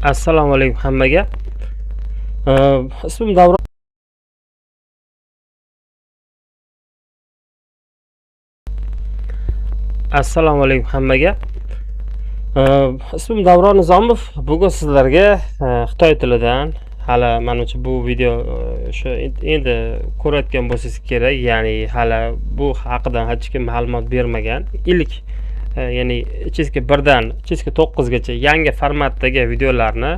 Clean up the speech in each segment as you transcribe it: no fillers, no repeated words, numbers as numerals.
Assalomu alaykum hammaga. Ismim Davron. Assalomu alaykum hammaga. Ismim Davron Nizomov. Bugun sizlarga Xitoy tilidan hali menimcha bu video o'sha endi ko'rayotgan bo'lsangiz kerak, ya'ni hali bu haqida hech kim ma'lumot bermagan. Ilk ya'ni chizgi 1 dan chizgi 9 gacha yangi formatdagi videolarni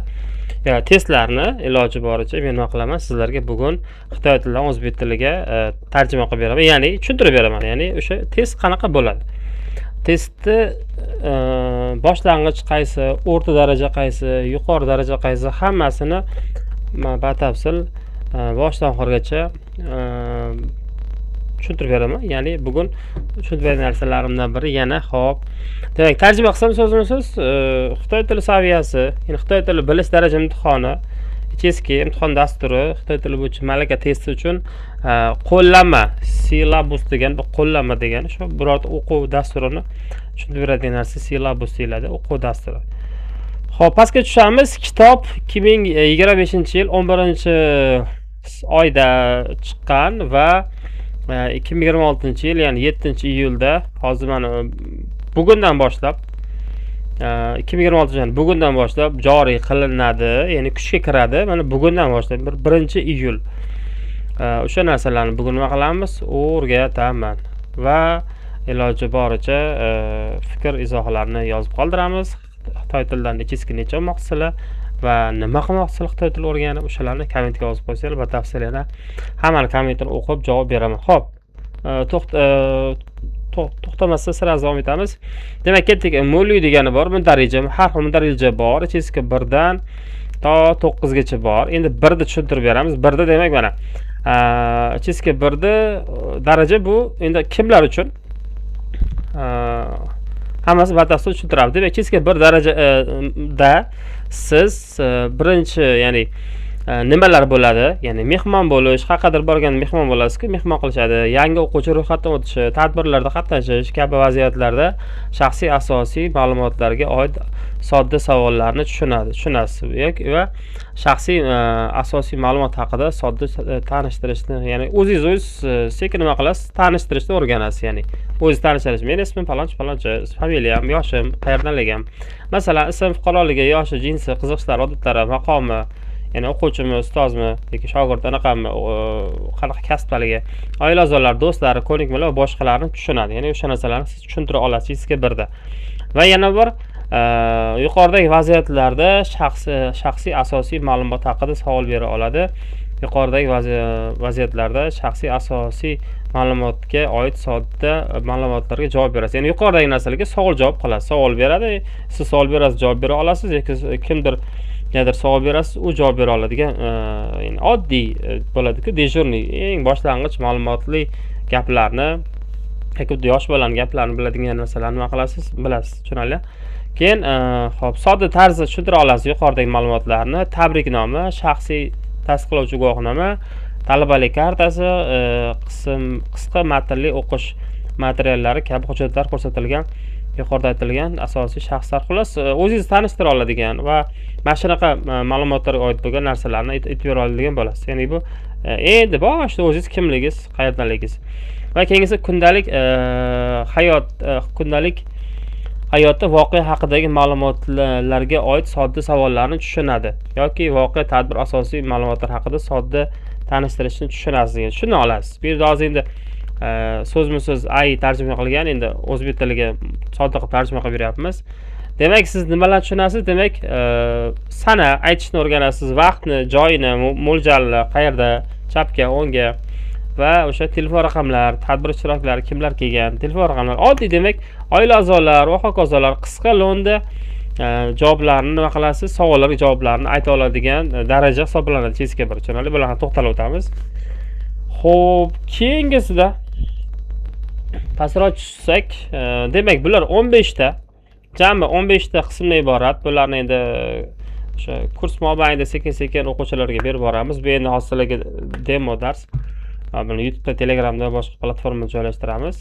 testlarni iloji boricha men nima qilaman, sizlarga bugun Xitoy tilidan o'zbek tiliga tarjima qilib beraman, ya'ni tushuntirib beraman. Ya'ni o'sha test qanaqa bo'ladi? Testni boshlang'ich qaysi, o'rta daraja qaysi, yuqori daraja qaysi, hammasini batafsil boshdan oxirigacha tushuntirib beraman. Ya'ni bugun tushuntirib bergan narsalarimdan biri yana hop. Demak, tarjima qilsam so'zma-so'z Xitoy tili saviyasi, ya'ni Xitoy tili bilish daraja imtihoni, HSK imtihon dasturi, Xitoy tili bo'yicha malaka testi uchun qo'llanma, syllabus degan, bu qo'llanma degani shu birorta o'quv dasturini tushuntirib beradigan narsa syllabus deyiladi, o'quv dasturi. Xo'p, pastga tushamiz. Kitob 2025-yil 11-oyda chiqqan va 2026-yil, ya'ni 7-iyulda, hozir mana bugundan boshlab 2026 bugundan boshlab joriy qilinadi, ya'ni kuchga kiradi. Mana bugundan boshlab 1-iyul. O'sha narsalarni bugun nima qilamiz? O'rgataman va iloji boricha fikr izohlarni yozib qoldiramiz. Xitoy tilidan necha olmoqsizlar va nima qilmoqsizlar Xitoy tili o'rganib, o'shalarni kommentga yozib qo'ysanglar, batafsil yana hammani kommentini o'qib javob beraman. Xo'p, to'xtamasdan sirasiz davom etamiz. Demak, ketdik. Mo'li degani bor, mundarija, har xil mundarija bor. Chizgi 1 dan to 9 gacha bor. Endi 1 ni tushuntirib beramiz. 1 da demak mana chizgi 1 da daraja bu endi kimlar uchun? Hammasi batafsil tushuntiramiz. Demak, chizgi 1 darajada siz birinchi, ya'ni nimalar bo'ladi? Ya'ni mehmon bo'lish, qayerdir borgan mehmon bo'lasiz-ku, mehmon qilishadi, yangi o'quvchi ro'yxatdan o'tishi, tadbirlarda qatnashish kabi vaziyatlarda shaxsiy asosiy ma'lumotlarga oid sodda savollarni tushunasiz va shaxsiy asosiy ma'lumot haqida sodda tanishtirishni, ya'ni o'zingiz sekin nima qilasiz? Tanishtirishni o'rganasiz, ya'ni o'zingiz tanishtirish. Men ismim falonchi, familiyam, yoshim, qayerdanligim. Masalan, ism, fuqaroligi, yoshi, jinsi, qiziqishlari, odatlari, maqomi, ya'ni o'quvchimi, ustozmi yoki shogird, anaqami, qanaqa kasbligi, oila a'zolari, do'stlari, ko'nikmalar va boshqalarni tushunadi. Ya'ni o'sha narsalarni siz tushuntira olasiz chizgi 1 da. Va yana bir yuqoridagi vaziyatlarda shaxsiy asosiy ma'lumot haqida savol bera oladi. Yuqoridagi vaziyatlarda shaxsiy asosiy ma'lumotga oid sodda ma'lumotlarga javob berasiz. Ya'ni yuqoridagi narsalarga savol-javob qilasiz. Savol beradi, siz savol berasiz, javob bera olasiz yoki kimdir negadir savol berasiz, u javob bera oladigan ya'ni oddiy bo'ladi-ku, dejurniy, eng boshlang'ich ma'lumotli gaplarni yoki yosh bolaning gaplarini biladigan narsalarni nima qilasiz? Bilasiz, tushunarli? Keyin hop, sodda tarzda tushuntira olasiz yuqoridagi ma'lumotlarni. Tabriknoma, shaxsiy tasdiqlovchi guvohnoma, talabalik kartasi, qisqa matnli o'qish materiallari kabi hujjatlar ko'rsatilgan yuqorida aytilgan asosiy shaxslar, xullas o'zingiz tanishtira oladigan va mana shunaqa ma'lumotlarga oid bo'lgan narsalarni aytib bera oladigan bo'lasiz. Ya'ni bu endi boshida o'zingiz kimligingiz, qayerdanligingiz va keyingisi kundalik hayotda voqea haqidagi ma'lumotlarga oid sodda savollarni tushunadi yoki voqea, tadbir, asosiy ma'lumotlar haqida sodda tanishtirishni tushunasiz, tushuna olasiz. Bu yerda hozir endi so'zma-so'z tarjima qilgan, endi o'zbek tiliga sodda qilib tarjima qilib beryapmiz. Demak, siz nimalarni tushunasiz? Demak, sana aytishni o'rganasiz, vaqtni, joyini, mo'ljalni, qayerda, chapga, o'ngga va o'sha telefon raqamlar, tadbir ishtirokchilari kimlar kelgan, telefon raqamlar, oddiy demak, oila a'zolari va hokazolar qisqa lo'nda javoblarni nima qilasiz? Savollarga javoblarni ayta oladigan daraja hisoblanadi chizgi 1. Tushunarli? Bularni to'xtalib o'tamiz. Xo'p, keyingisida pastroq tushsak, demak, bular 15 ta, jami 15 ta qismdan iborat. Bularni endi o'sha kurs mobaynida sekin-sekin o'quvchilarga berib boramiz. Bu endi hozirgi demo dars. Buni YouTube'da, Telegramda, boshqa platformada joylashtiramiz.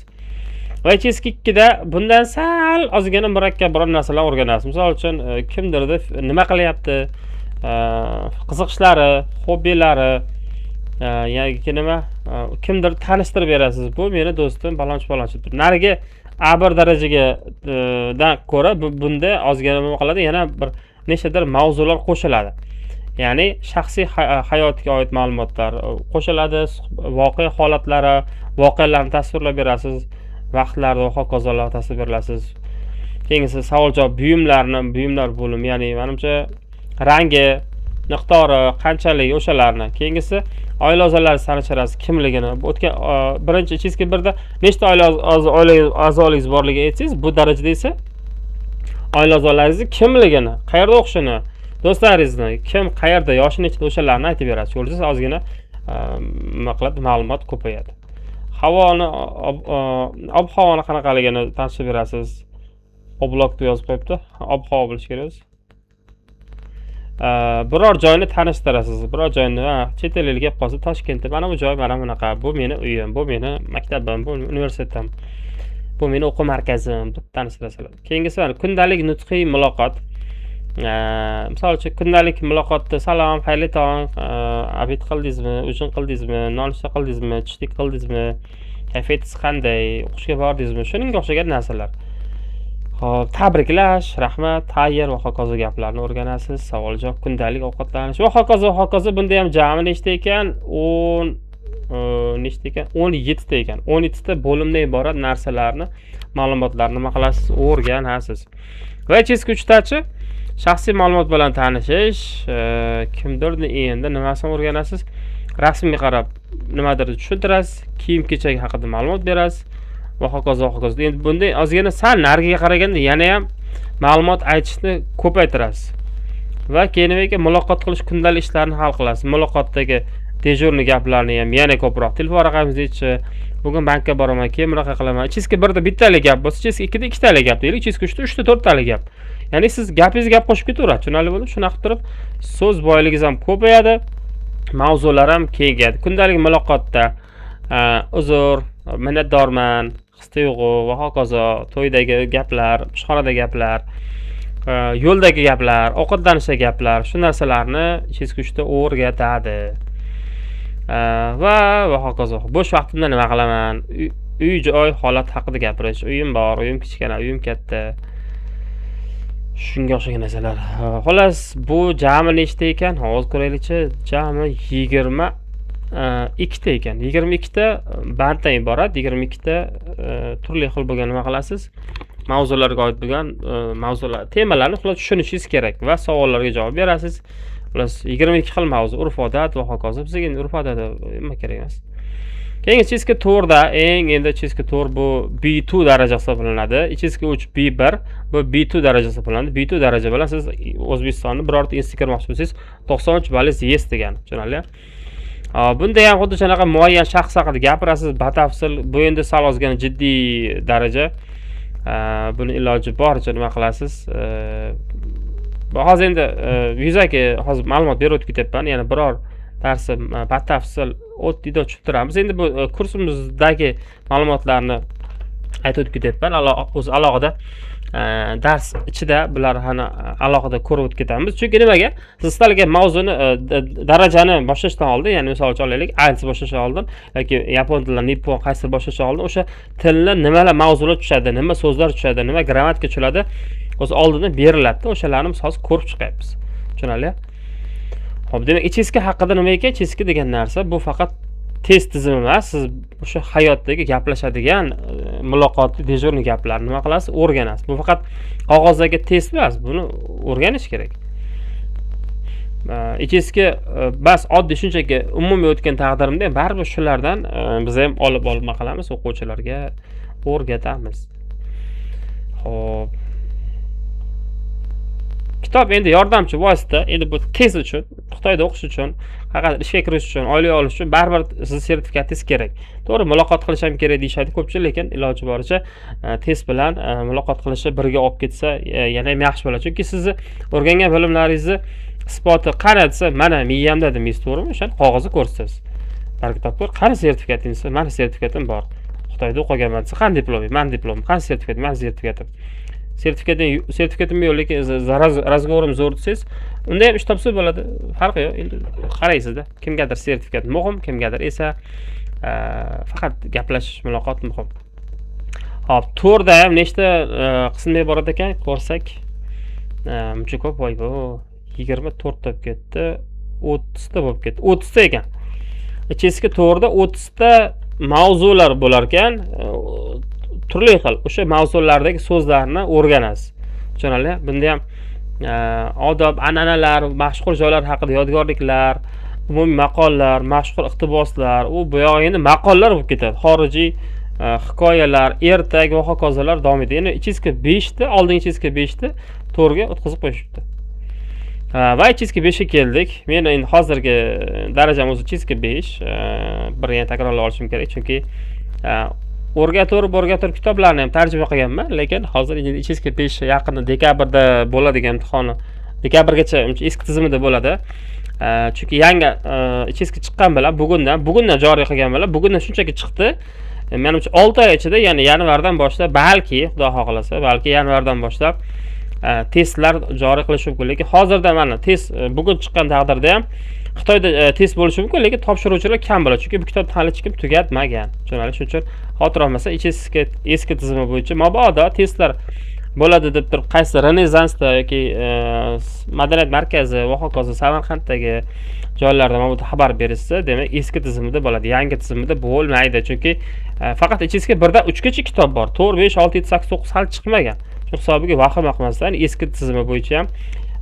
va HSK 2 da bundan sal ozgina murakkabroq narsalar o'rganasiz. Misol uchun kimdirda nima qilyapti, qiziqishlari, hobbilari, yoki nima, kimdir tanishtirib berasiz. Bu meni do'stim balonchi. Narigi A1 darajaga dan ko'ra bunda ozgina nima qiladi, yana bir nechtadir mavzular qo'shiladi. Ya'ni shaxsiy hayotga oid ma'lumotlar qo'shiladi, voqea holatlari, voqealarni tasvirlab berasiz, vaqtlarni va hokazolar tasvirlab berasiz. Keyingisi savol-javob buyumlar bo'limi, ya'ni menimcha rangi, miqdori, qanchalik o'shalarni. Keyingisi oila a'zolari sanashirasiz, kimligini. O'tgan birinchi HSK 1 da nechta oila a'zolingiz borligini aytsangiz, bu darajada esa oila a'zolaringizni kimligini, qayerda o'qishini, do'stlaringizni, kim qayerda, yoshi nechida o'shalarni aytib berasiz. Yo'lsiz ozgina nima qiladi, ma'lumot ko'payadi. Ob-havoni qanaqaligini tanishib berasiz. Oblakda yozib qo'yibdi. Ob-havo bilish kerak. Biror joyni tanishtirasiz. Biror joyni, chet ellik gap qolsa, Toshkentda mana bu joy mana bunaqa, bu meni uyim, bu meni maktabim, bu universitetim, bu meni o'quv markazim deb tanishtirasizlar. Keyingisi kundalik nutqiy muloqot. Misol uchun kundalik muloqotda salom, xayrli tong, obed qildingizmi, ujin qildingizmi, nonushta qildingizmi, tushlik qildingizmi, kayfiyatingiz qanday, o'qishga bordingizmi, shunga o'xshagan narsalar. Xo'p, tabriklash, rahmat, tayyor va hokazo gaplarni o'rganasiz. Savol-javob, kundalik ovqatlanish va hokazo. Bunda ham jami nechta ekan? 17 ta ekan. 17 ta bo'limdan iborat narsalarni, ma'lumotlarni nima qilasiz? O'rganasiz. Va HSK 3 dachi shaxsiy ma'lumot bilan tanishish, kimdirni endi nimasini o'rganasiz? Rasmga qarab nimadir tushuntirasiz, kiyim-kechak haqida ma'lumot berasiz va hokazo. Endi bunday ozgina sal nariga qaraganda yana ham ma'lumot aytishni ko'paytirasiz. Va keyin muloqot qilish, kundalik ishlarni hal qilasiz. Muloqotdagi dejurni gaplarni ham yana ko'proq. Telefon raqamingizni, bugun bankka boraman, keyin bunaqa qilaman. HSK 1 da bittalik gap bo'lsa, HSK 2 da ikkitalik gap deylik, HSK 3 da 3 ta 4 talik gap. Ya'ni siz gapingizga gap qo'shib ketaverasiz. Tushunarli bo'ldi? Shuna qilib turib, so'z boyligingiz ham ko'payadi, mavzular ham kengayadi. Kundalik muloqotda uzr, minnatdorman, his-tuyg'u va hokazo, to'ydagi gaplar, ishxonadagi gaplar, yo'ldagi gaplar, ovqatlanishda gaplar, shu narsalarni HSK 3 da o'rgatadi. Va hokazo. Bo'sh vaqtimda nima qilaman? Uy-joy holat haqida gapirish. Uyim bor, uyim kichkina, uyim katta. Shunga o'xshagan narsalar. Xolos, bu jami nechta ekan? Hozir ko'raylikchi. Jami 22 ta ekan. 22 ta banddan iborat, 22 ta turli xil bo'lgan nima qilasiz? Mavzularga oid bo'lgan mavzular, temalarni xulos tushunishingiz kerak va savollarga javob berasiz. Xulos 22 xil mavzu, urf-odat va hokazo. Bizga endi urf-odat nima kerak emas. Keyin HSK 4 da endi HSK 4 bu B2 daraja hisoblanadi. HSK 3 B1 bu B2 daraja hisoblanadi. B2 daraja bilan siz O'zbekistonni birorta institutga kirmoqchi bo'lsangiz 93 ballingiz yes degan. Tushunarli? Bunda ham xuddi shunaqa muayyan shaxs haqida gapirasiz, batafsil. Bu endi sal ozgina jiddiy daraja. Buni iloji boricha nima qilasiz? Hozir endi yuzaki hozir ma'lumot berib o'tib ketyapman. Yana biror darsni batafsil o'tida tushuntiramiz. Endi bu kursimizdagi ma'lumotlarni aytib o'tib ketyapman. O'zi alohida dars ichida bular alohida ko'rib o'tib ketamiz. Chunki nimaga? Siz istalgan mavzuni, darajani boshlashdan oldin, ya'ni misol uchun olaylik, IELTS boshlashdan oldin yoki yapon tili, nippon qaysi boshlashdan oldin o'sha tilni nimalar mavzular tushadi, nima so'zlar tushadi, nima grammatika tushadi, o'zi oldindan beriladi. O'shalarni biz hozir ko'rib chiqyapmiz. Tushunarli? Xo'p, demak, HSK haqida nima ekan? HSK degan narsa bu faqat test tizimi emas, siz o'sha hayotdagi gaplashadigan muloqotli dejurni gaplarni nima qilasiz? O'rganasiz. Bu faqat qog'ozdagi test emas, buni o'rganish kerak. HSK bas oddiy shunchaki umumiy o'tgan taqdirimda ham baribir shulardan biz ham olib nima qilamiz? O'quvchilarga o'rgatamiz. Xo'p. Kitob endi yordamchi vosita. Endi bu test uchun, Xitoyda o'qish uchun, qaqadir ishga kirish uchun, oylik olish uchun baribir siz sertifikatingiz kerak. To'g'ri, muloqot qilish ham kerak deyshadi ko'pchilik, lekin iloji boricha test bilan muloqot qilishni birga olib ketsa yana ham yaxshi bo'ladi. Chunki sizni o'rgangan bilimlaringizni isboti qani desa, mana miyamda demaysiz, to'g'rimi? O'shani qog'ozda ko'rsatasiz. Baraka topib, qani sertifikatingiz? Mana sertifikatim bor. Xitoyda o'qiganman desa, qani diploming? Mani diplomim. Qani sertifikatim? Mani sertifikatim. Sertifikatim yo'q, lekin razgorim zo'r desangiz, unda ham ish topsa bo'ladi. Farqi yo'q. Endi qaraysizda. Kimgadir sertifikat muhim, kimgadir esa faqat gaplashish, muloqot muhim. Hop, to'rda ham nechta qismlar bor ekan, ko'rsak. Muncha ko'p, voy bu 24 ta bo'lib ketdi, 30 ta bo'lib ketdi. 30 ta ekan. Ichki to'rda 30 ta mavzular bo'lar ekan. Turli xil o'sha mavzulardagi so'zlarni o'rganasiz. Tushunarli? Bunda ham odob, an'analar, mashhur joylar haqida yodgorliklar, umumiy maqollar, mashhur iqtiboslar, u bu yo'q endi maqollar bo'lib ketadi. Xorijiy hikoyalar, ertak va hokazolar davom etadi. Ya'ni ichki 5 ta, oldingi ichki 5 ta to'rga o'tkazib qo'yishibdi. Va ichki 5 ga keldik. Men endi hozirgi darajam o'zi ichki 5. Bir yana takrorlab olishim kerak, chunki o'rgatur kitoblarni ham tarjima qilganman, lekin hozir ichki 5 yaqinda dekabrda bo'ladigan imtihoni, dekabrgacha eski tizimida bo'ladi. Chunki yangi ichki chiqqan bilan bugundan joriy qilgan bilan bugundan shunchaki chiqdi. Menimcha 6 oy ichida, ya'ni yanvardan boshlab, balki xudo xohlasa, balki yanvardan boshlab testlar joriy qilish mumkin. Lekin hozirda mana test bugun chiqqan taqdirda ham Xitoyda test bo'lishi mumkin, lekin topshiruvchilar kam bo'ladi, chunki bu kitobni hali hech kim tugatmagan. Tushunarli? Shuning uchun xotir olmasa, eski tizimi bo'yicha mabodo testlar bo'ladi deb turib, qaysi Renesansda yoki madaniyat markazi va hokazo Samarqanddagi joylarda mabodo xabar berishsa, demak eski tizimida bo'ladi, yangi tizimida bo'lmaydi. Chunki faqat ichki 1 dan 3 gacha kitob bor. 4, 5, 6, 7, 8, 9 hali chiqmagan. Shu hisobiga vahima qilmasdan eski tizimi bo'yicha ham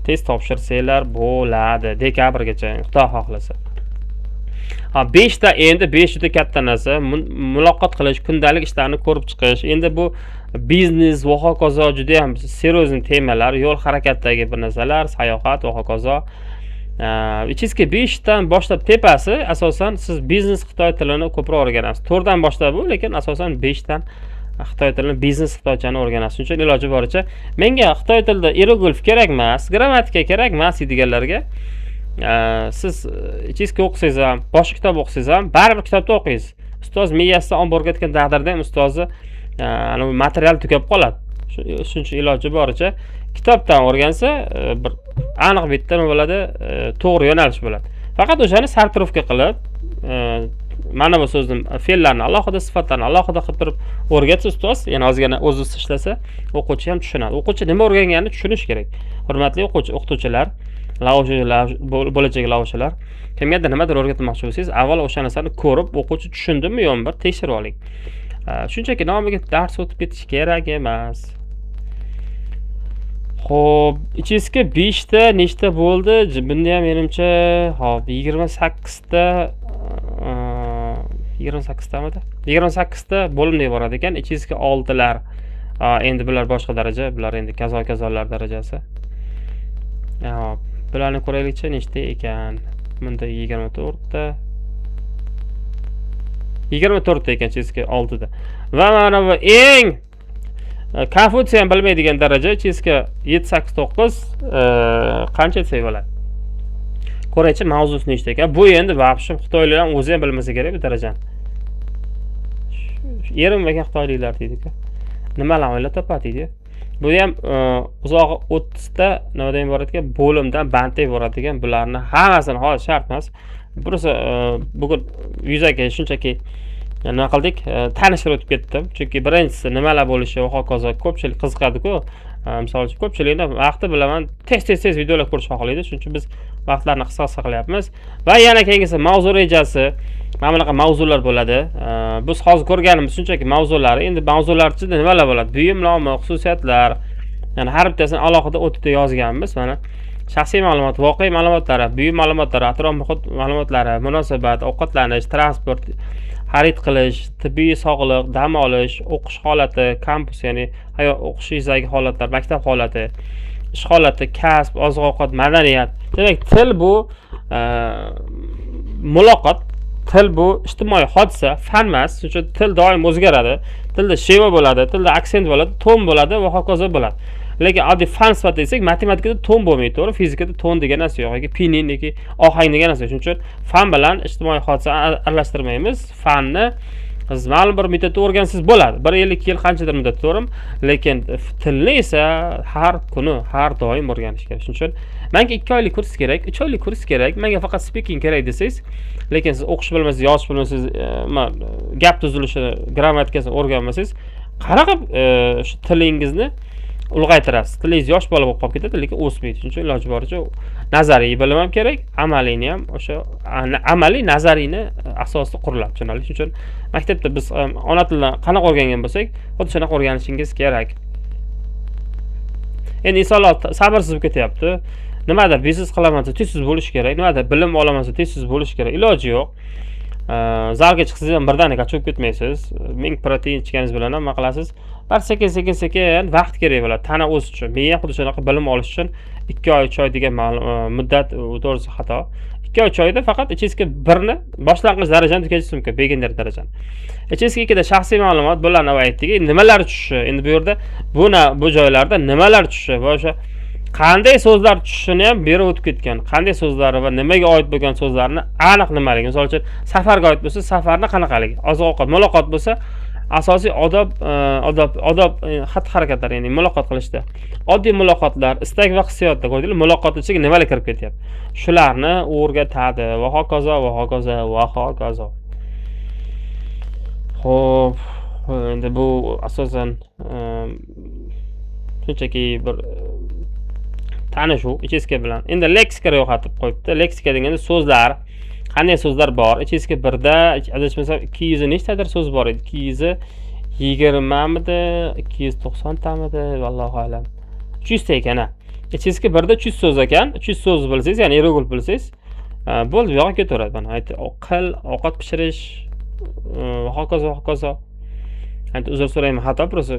test topshirsanglar bo'ladi dekabrgacha, xudo xohlasa. 5 ta endi 5 juda katta narsa. Muloqot qilish, kundalik ishlarni ko'rib chiqish. Endi bu biznes va hokazo juda ham seriozli temalar, yo'l harakatdagi bir narsalar, sayohat va hokazo. Ichki 5 dan boshlab tepasi asosan siz biznes Xitoy tilini ko'proq o'rganasiz. 4 dan boshlab bu, lekin asosan 5 dan Xitoy tilini, biznes xitoychani o'rganasiz. Shuning uchun iloji boricha menga Xitoy tilida hieroglif kerak emas, grammatika kerak emas deganlarga siz ichki o'qisangiz ham, boshqa kitob o'qisangiz ham baribir kitobda o'qiysiz. Ustoz miyasidan olib borayotgan taqdirda ham ustozi material tugab qoladi. Shuning uchun iloji boricha kitobdan o'rgansa bir aniq bitta nima bo'ladi, to'g'ri yo'nalish bo'ladi. Faqat o'shani sartrovka qilib, mana bu so'zni, fe'llarni alohida, sifatlarni alohida qilib turib o'rgatsa ustoz, yana ozgina o'zi ishlasa, o'quvchi ham tushunadi. O'quvchi nima o'rganganini tushunish kerak. Hurmatli o'qituvchilar, bo'lajak lavozimlar, kimgadir nimadir o'rgatmoqchi bo'lsangiz, avval o'sha narsani ko'rib, o'quvchi tushundimi yo'qmi bir tekshirib oling. Shunchaki nomiga dars o'tib ketish kerak emas. Xo'p, ichki 5 ta nechta bo'ldi? Bunda ham menimcha, hop, 28 ta 28 tamidi? 28 ta bo'limlar bor ekan, ichki 6 lar. Endi bular boshqa daraja, bular endi kazolar darajasi. Hop, bularni ko'raylikchi nechta ekan. Bunda 24 ta. 24 ta ekan ichki 6 da. Va mana bu eng Konfutsiy ham bilmaydigan daraja ichki 789 qancha desak bo'ladi. Ko'raychi mavzusi nechta ekan. Bu endi vaqtim xitoylar ham o'zi ham bilmasa kerak bu darajani. Erinmagan xitoyliklar deydi-ku. Nimalar o'ylab topadi deydi. Bu ham uzog'i 30 ta nimadan iborat ekan, bo'limdan bandda iborat ekan. Bularni hammasini hozir shart emas. Burisi bugun yuzaga shunchaki nima qildik, tanishtirib o'tib ketdim. Chunki birinchisi nimalar bo'lishi va hokazo ko'pchilik qiziqadi-ku. Misol uchun ko'pchilikni vaqti bilaman tez videolar ko'rish xohlaydi. Shuning uchun biz vaqtlarni qisqa qilyapmiz. Va yana keyingisi mavzu rejasi. Mana bunaqa mavzular bo'ladi. Biz hozir ko'rganimiz shunchaki mavzular. Endi mavzular ichida nimalar bo'ladi? Buyum nomi, xususiyatlar. Ya'ni har bittasini alohida o'tida yozganmiz. Mana shaxsiy ma'lumot, voqea ma'lumotlari, buyum ma'lumotlari, atrof muhit ma'lumotlari, munosabat, ovqatlanish, transport, xarid qilish, tibbiy sog'liq, dam olish, o'qish holati, kampus, ya'ni hayot o'qishingizdagi holatlar, maktab holati, ish holati, kasb, oziq-ovqat, madaniyat. Demak, til bu muloqot, til bu ijtimoiy hodisa, fan emas. Shuning uchun til doim o'zgaradi. Tilda sheva bo'ladi, tilda aksent bo'ladi, ton bo'ladi va hokazo bo'ladi. Lekin oddiy fan sifatida desak, matematikada ton bo'lmaydi, to'g'ri? Fizikada ton degan narsa yo'q, yoki pinin yoki ohang degan narsa. Shuning uchun fan bilan ijtimoiy hodisa aralashtirmaymiz. Fanni siz ma'lum bir muddatda o'rgansangiz bo'ladi. 1 yil, 2 yil qanchadir muddatda o'rim, lekin tilni esa har kuni, har doim o'rganish kerak. Shuning uchun menga 2 oylik kurs kerak, 3 oylik kurs kerak, menga faqat speaking kerak desangiz, lekin siz o'qish bilmasangiz, yozish bilmasangiz, gap tuzilishini, grammatikasini o'rganmasangiz, qanaqa shu tilingizni ulg'aytirasiz. Tilingiz yosh bola bo'lib qolib ketadi, lekin o'smaydi. Shuning uchun iloji boricha nazariy bilim ham kerak, amaliyni ham o'sha amaliy nazariyni asosida quriladi, tushunarli? Shuning uchun maktabda biz ona tilini qanaqa o'rgangan bo'lsak, xuddi shunaqa o'rganishingiz kerak. Endi insonlar sabrsiz bo'lib ketyapti. Nimada biznes qilaman desa tezsiz bo'lish kerak, nimada bilim olaman desa tezsiz bo'lish kerak. Iloji yo'q. Zalga chiqsangiz ham birdaniga cho'kib ketmaysiz. Ming protein ichganingiz bilan ham nima qilasiz? Bir sekin vaqt kerak bo'ladi tana o'sish uchun. Men ham xuddi shunaqa bilim olish uchun 2 oy, 3 oy degan muddat to'g'risi xato. 2 oy, 3 oyda faqat ichingizga birni boshlang'ich darajani tugatishingiz mumkin, beginner darajani. Ichingizga ikkita shaxsiy ma'lumot, bularni aytdik. Nimalar tushishi, endi bu yerda bu joylarda nimalar tushishi va o'sha qanday so'zlar tushishini ham berib o'tib ketgan. Qanday so'zlari va nimaga oid bo'lgan so'zlarni aniq nimaligi. Misol uchun, safarga oid bo'lsa, safarni qanaqaligi. Oziq-ovqat, muloqot bo'lsa, asosiy odob xatti-harakatlar, ya'ni muloqot qilishda. Oddiy muloqotlar, istak va hissiyotlar, ko'rdingizmi? Muloqot ichiga nimalar kirib ketyapti. Shularni o'rgatadi va hokazo, va hokazo, va hokazo. Xo'p, endi bu asosan shunchaki bir tanishuv ichizka bilan. Endi leksika ro'yxatib qo'yibdi. Leksika deganda so'zlar, qanday so'zlar bor? Ichizka 1da adashmasam 200 nechtadir so'z bor edi. 220 midi, 290 tamidi, vallohu alam. 300 ta ekan. Ichizka 1da 300 so'z ekan. 300 so'z bilsangiz, ya'ni regular bilsangiz, bo'ldi, bu yoqqa ketaveradi. Mana aytdi, ovqat pishirish, hokazo, hokazo. Endi uzr so'rayman, xato просто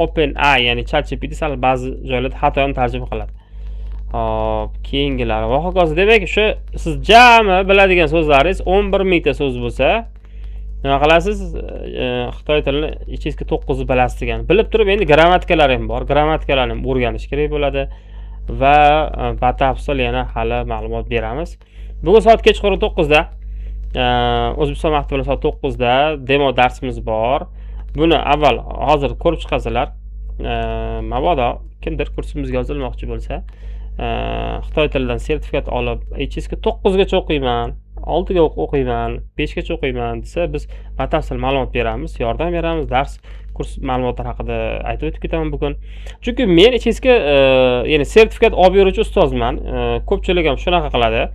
OpenAI, ya'ni ChatGPT sal ba'zi joylarda xato ham tarjima qiladi. Hop, keyingilari va hokazo. Demak, shu siz jami biladigan so'zlaringiz 11 mingta so'z bo'lsa, nima qilasiz? Xitoy tilini ichingizga 9 bilasiz degan. Bilib turib, endi grammatikalar ham bor. Grammatikalarni ham o'rganish kerak bo'ladi va batafsil yana hali ma'lumot beramiz. Bugun soat kechqurun 9 da O'zbekiston vaqti bilan soat 9 da demo darsimiz bor. Buni avval hozir ko'rib chiqasizlar. Mabodo kimdir kursimizga yozilmoqchi bo'lsa, Xitoy tilidan sertifikat olib, HSK 9 gacha o'qiyman, 6 ga o'qiyman, 5 gacha o'qiyman desa, biz batafsil ma'lumot beramiz, yordam beramiz, dars kurs ma'lumotlar haqida aytib o'tib ketaman bugun. Chunki men HSK ya'ni sertifikat olib beruvchi ustozman. Ko'pchilik ham shunaqa qiladi.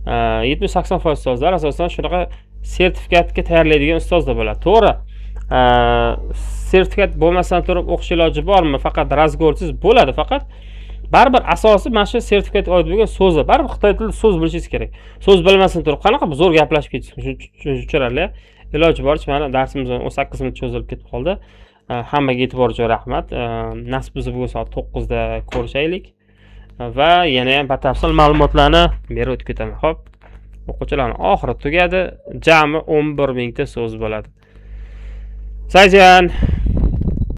70-80% ustozlar asosan shunaqa sertifikatga tayyorlaydigan ustozlar bo'ladi. To'g'ri. Sertifikat bo'lmasdan turib o'qish iloji bormi? Faqat razgorsiz bo'ladi, faqat baribir asosi mana shu sertifikat oid bo'lgan so'zlar. Baribir xitoy tilida so'z bilishingiz kerak. So'z bilmasdan turib qanaqa zo'r gaplashib ketasiz? Tushunarli? Iloji boricha mana darsimiz 18 minut cho'zilib ketib qoldi. Hammaga e'tibor uchun rahmat. Nasib bo'lsa bugun soat 9 da ko'rishaylik. Va yana ham batafsil ma'lumotlarni berib o'tib ketaman. Xo'p, o'quvchilarning oxiri tugadi. Jami 11 mingta so'z bo'ladi. 再见。